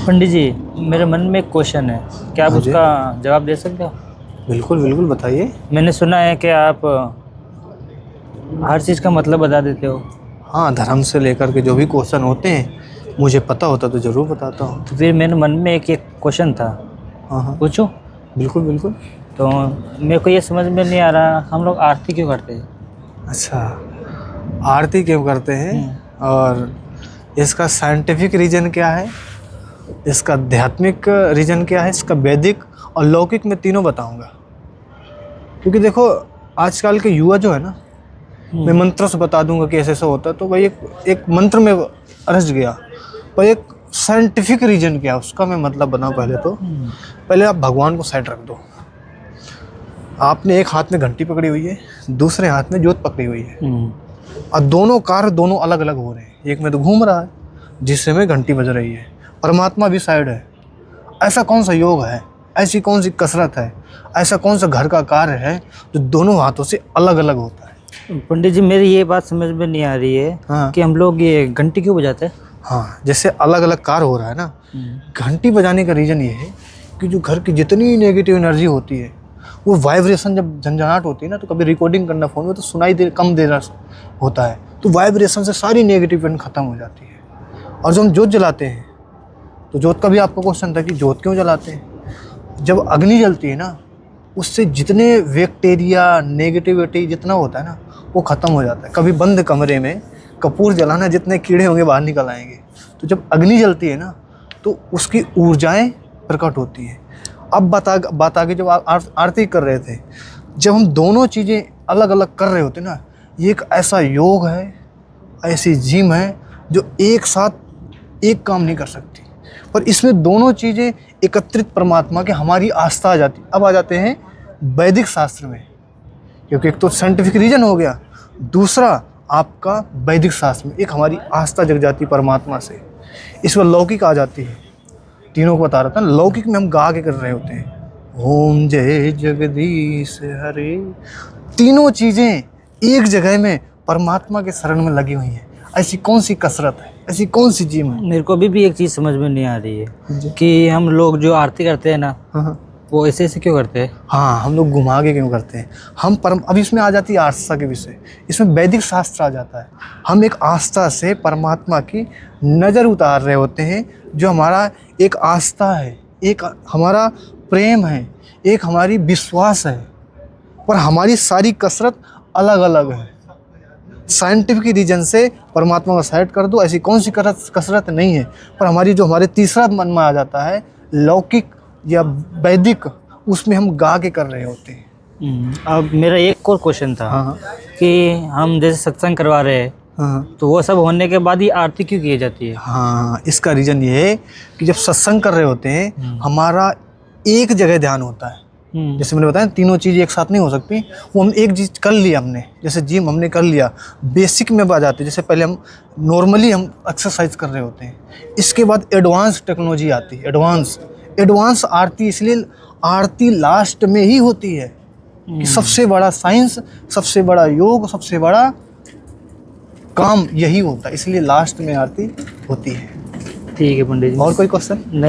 पंडित जी, मेरे मन में एक क्वेश्चन है, क्या आप हाँ जी। उसका जवाब दे सकते हो? बिल्कुल, बिल्कुल बताइए। मैंने सुना है कि आप हर चीज़ का मतलब बता देते हो। हाँ, धर्म से लेकर के जो भी क्वेश्चन होते हैं, मुझे पता होता तो ज़रूर बताता हूँ। तो फिर मेरे मन में एक क्वेश्चन था, हाँ, हाँ। पूछूं? बिल्कुल, बिल्कुल। तो मेरे को ये समझ में नहीं आ रहा, हम लोग आरती क्यों करते हैं? अच्छा, आरती क्यों करते हैं और इसका साइंटिफिक रीज़न क्या है, इसका आध्यात्मिक रीज़न क्या है, इसका वैदिक और लौकिक मैं तीनों बताऊँगा। क्योंकि देखो, आजकल के युवा जो है ना, मैं मंत्रों से बता दूंगा कि ऐसे ऐसा होता है, तो भाई एक मंत्र में अरझ गया। पर एक साइंटिफिक रीजन क्या है उसका मैं मतलब बनाऊं। पहले आप भगवान को साइड रख दो। आपने एक हाथ में घंटी पकड़ी हुई है, दूसरे हाथ में जोत पकड़ी हुई है, और दोनों कार्य दोनों अलग अलग हो रहे हैं। एक में तो घूम रहा है जिससे में घंटी बज रही है, परमात्मा भी साइड है। ऐसा कौन सा योग है, ऐसी कौन सी कसरत है, ऐसा कौन सा घर का कार्य है जो दोनों हाथों से अलग अलग होता है। पंडित जी, मेरी ये बात समझ में नहीं आ रही है हाँ। कि हम लोग ये घंटी क्यों बजाते हैं? हाँ, जैसे अलग अलग कार्य हो रहा है ना, घंटी बजाने का रीज़न ये है कि जो घर की जितनी नेगेटिव एनर्जी होती है, वो वाइब्रेशन जब झंझनाहट होती है ना, तो कभी रिकॉर्डिंग करना फ़ोन में तो सुनाई दे कम दे रहा होता है, तो वाइब्रेशन से सारी नेगेटिव एनर्जी ख़त्म हो जाती है। और जब हम जोत जलाते हैं, तो जोत का भी आपका क्वेश्चन था कि जोत क्यों जलाते हैं। जब अग्नि जलती है ना, उससे जितने बैक्टीरिया नेगेटिविटी जितना होता है ना, वो ख़त्म हो जाता है। कभी बंद कमरे में कपूर जलाना, जितने कीड़े होंगे बाहर निकल आएंगे। तो जब अग्नि जलती है ना, तो उसकी ऊर्जाएं प्रकट होती हैं। अब बात आगे, जब आप आरती कर रहे थे, जब हम दोनों चीज़ें अलग अलग कर रहे होते ना, ये एक ऐसा योग है, ऐसी जिम है जो एक साथ एक काम नहीं कर सकती। पर इसमें दोनों चीज़ें एकत्रित परमात्मा के हमारी आस्था आ जाती। अब आ जाते हैं वैदिक शास्त्र में, क्योंकि एक तो साइंटिफिक रीजन हो गया, दूसरा आपका वैदिक शास्त्र में एक हमारी आस्था जग जाती परमात्मा से। इस पर लौकिक आ जाती है। तीनों को बता रहा था, लौकिक में हम गा के कर रहे होते हैं, ओम जय जगदीश हरे। तीनों चीज़ें एक जगह में परमात्मा के शरण में लगी हुई हैं। ऐसी कौन सी कसरत है, ऐसी कौन सी जिम है। मेरे को अभी भी एक चीज़ समझ में नहीं आ रही है कि हम लोग जो आरती करते हैं ना, वो ऐसे ऐसे क्यों करते हैं? हाँ, हम लोग घुमा के क्यों करते हैं। हम परम, अब इसमें आ जाती है आस्था के विषय, इसमें वैदिक शास्त्र आ जाता है। हम एक आस्था से परमात्मा की नज़र उतार रहे होते हैं। जो हमारा एक आस्था है, एक हमारा प्रेम है, एक हमारी विश्वास है, पर हमारी सारी कसरत अलग अलग है। साइंटिफिक रीजन से परमात्मा को साइड कर दो, ऐसी कौन सी कसरत नहीं है। पर हमारी जो हमारे तीसरा मन में आ जाता है, लौकिक या वैदिक, उसमें हम गा के कर रहे होते हैं। अब मेरा एक और क्वेश्चन था। हाँ, कि हम जैसे सत्संग करवा रहे हैं, हाँ, तो वो सब होने के बाद ही आरती क्यों की जाती है? हाँ। इसका रीज़न ये है कि जब सत्संग कर रहे होते हैं, हमारा एक जगह ध्यान होता है। जैसे मैंने बताया, तीनों चीज़ एक साथ नहीं हो सकती। वो हम एक चीज़ कर लिया हमने, जैसे जिम हमने कर लिया, बेसिक में आ जाते। जैसे पहले हम नॉर्मली हम एक्सरसाइज कर रहे होते हैं, इसके बाद एडवांस टेक्नोलॉजी आती है। एडवांस आरती, इसलिए आरती लास्ट में ही होती है कि सबसे बड़ा साइंस, सबसे बड़ा योग, सबसे बड़ा काम यही होता है, इसलिए लास्ट में आरती होती है। ठीक है पंडित जी। और कोई क्वेश्चन? नहीं।